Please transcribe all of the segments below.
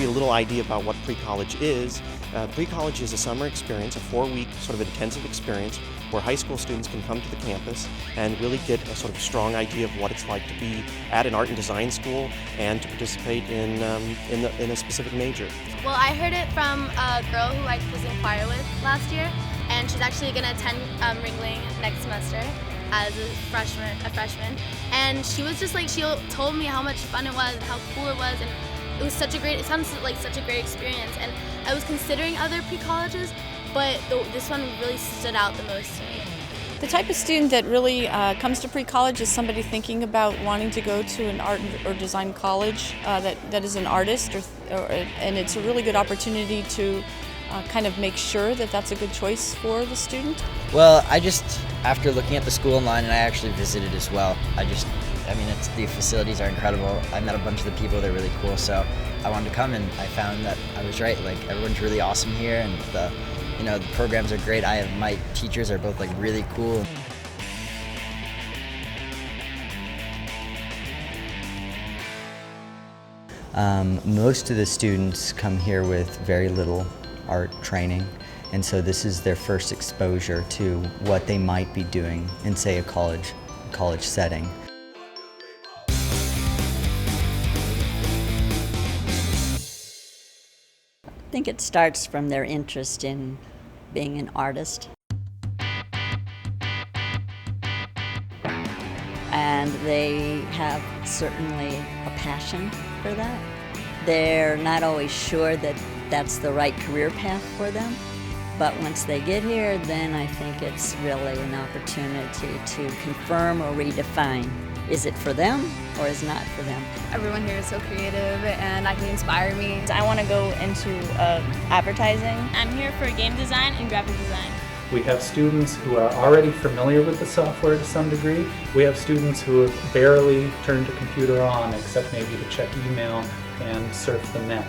you a little idea about what PreCollege is, PreCollege is a summer experience, a 4-week sort of intensive experience where high school students can come to the campus and really get a sort of strong idea of what it's like to be at an art and design school and to participate in a specific major. Well, I heard it from a girl who I was in choir with last year, and she's actually going to attend Ringling next semester as a freshman, and she was just like, she told me how much fun it was and how cool it was, and it sounds like such a great experience. And I was considering other pre-colleges, but this one really stood out the most to me. The type of student that really comes to pre-college is somebody thinking about wanting to go to an art or design college that is an artist, and it's a really good opportunity to kind of make sure that that's a good choice for the student. Well, after looking at the school online, and I actually visited as well, the facilities are incredible. I met a bunch of the people, they're really cool, so I wanted to come, and I found that I was right. Like, everyone's really awesome here, and the programs are great. My teachers are both like really cool. Most of the students come here with very little art training, and so this is their first exposure to what they might be doing in, say, a college setting. I think it starts from their interest in being an artist. And they have certainly a passion for that. They're not always sure that that's the right career path for them, but once they get here, then I think it's really an opportunity to confirm or redefine. Is it for them or is it not for them? Everyone here is so creative and actually inspire me. I want to go into advertising. I'm here for game design and graphic design. We have students who are already familiar with the software to some degree. We have students who have barely turned a computer on except maybe to check email and surf the net.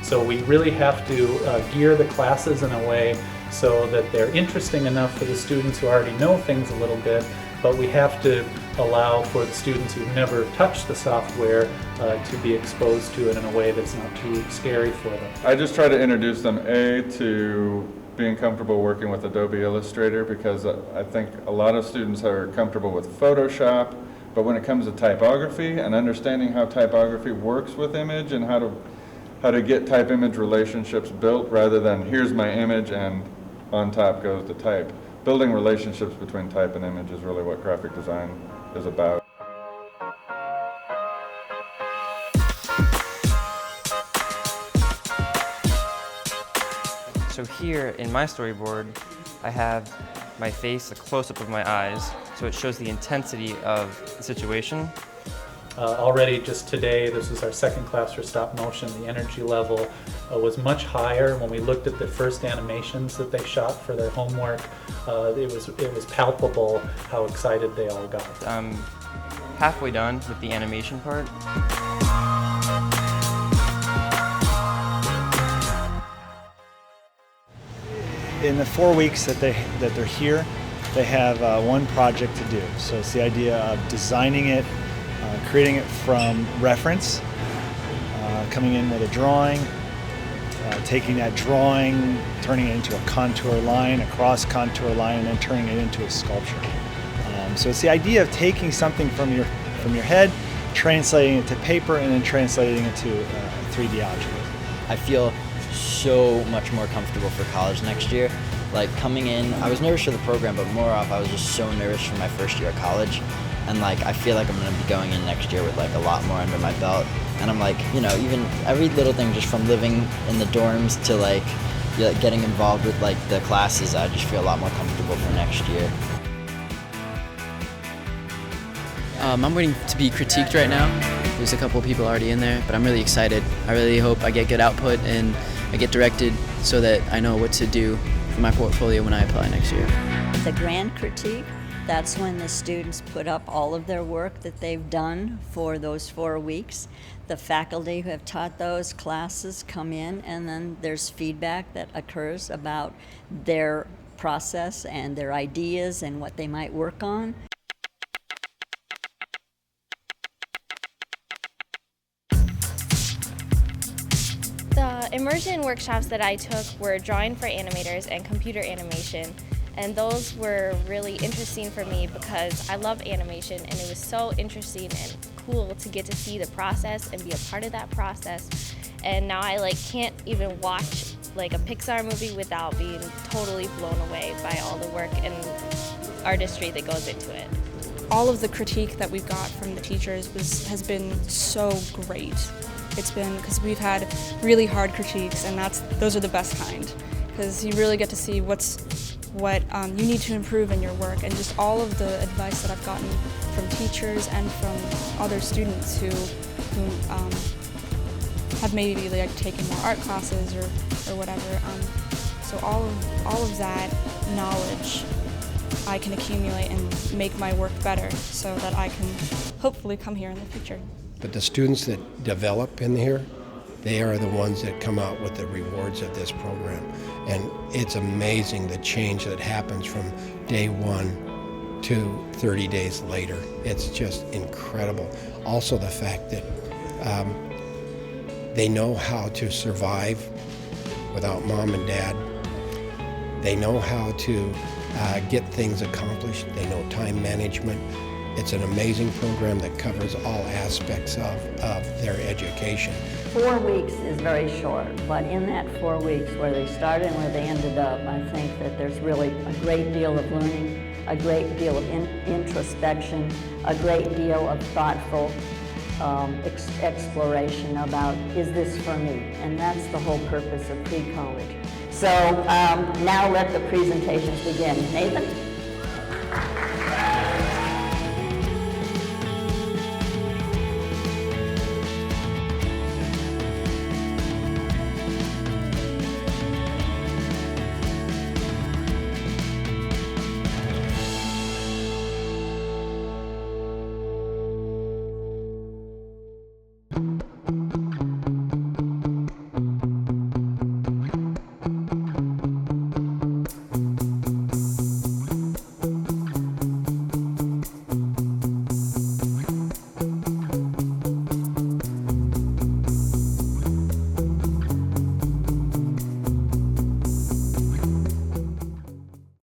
So we really have to gear the classes in a way so that they're interesting enough for the students who already know things a little bit, but we have to allow for the students who've never touched the software to be exposed to it in a way that's not too scary for them. I just try to introduce them to being comfortable working with Adobe Illustrator, because I think a lot of students are comfortable with Photoshop, but when it comes to typography and understanding how typography works with image and how to get type-image relationships built rather than here's my image and on top goes the type. Building relationships between type and image is really what graphic design is about. So here in my storyboard, I have my face, a close-up of my eyes, so it shows the intensity of the situation. Already just today, this is our second class for stop motion, the energy level was much higher. When we looked at the first animations that they shot for their homework, it was palpable how excited they all got. I'm halfway done with the animation part. In the 4 weeks that they're here, they have one project to do. So it's the idea of designing it, creating it from reference, coming in with a drawing, taking that drawing, turning it into a contour line, a cross contour line, and then turning it into a sculpture. So it's the idea of taking something from your head, translating it to paper, and then translating it to a 3D object. I feel so much more comfortable for college next year. Like, coming in, I was nervous for the program, but more off, I was just so nervous for my first year of college. And like, I feel like I'm gonna be going in next year with like a lot more under my belt. And I'm like, even every little thing, just from living in the dorms to like getting involved with like the classes, I just feel a lot more comfortable for next year. I'm waiting to be critiqued right now. There's a couple of people already in there, but I'm really excited. I really hope I get good output and I get directed so that I know what to do for my portfolio when I apply next year. The grand critique, that's when the students put up all of their work that they've done for those 4 weeks. The faculty who have taught those classes come in, and then there's feedback that occurs about their process and their ideas and what they might work on. The The immersion workshops that I took were drawing for animators and computer animation. And those were really interesting for me because I love animation, and it was so interesting and cool to get to see the process and be a part of that process. And now I can't even watch a Pixar movie without being totally blown away by all the work and artistry that goes into it. All of the critique that we've got from the teachers has been so great. It's been because we've had really hard critiques, and those are the best kind, because you really get to see what you need to improve in your work, and just all of the advice that I've gotten from teachers and from other students who have maybe taken more art classes or whatever. So all of that knowledge I can accumulate and make my work better so that I can hopefully come here in the future. But the students that develop in here, they are the ones that come out with the rewards of this program. And it's amazing the change that happens from day 1 to 30 days later. It's just incredible. Also the fact that they know how to survive without mom and dad. They know how to get things accomplished. They know time management. It's an amazing program that covers all aspects of their education. 4 weeks is very short, but in that 4 weeks where they started and where they ended up, I think that there's really a great deal of learning, a great deal of introspection, a great deal of thoughtful exploration about, is this for me? And that's the whole purpose of pre-college. So now let the presentations begin. Nathan?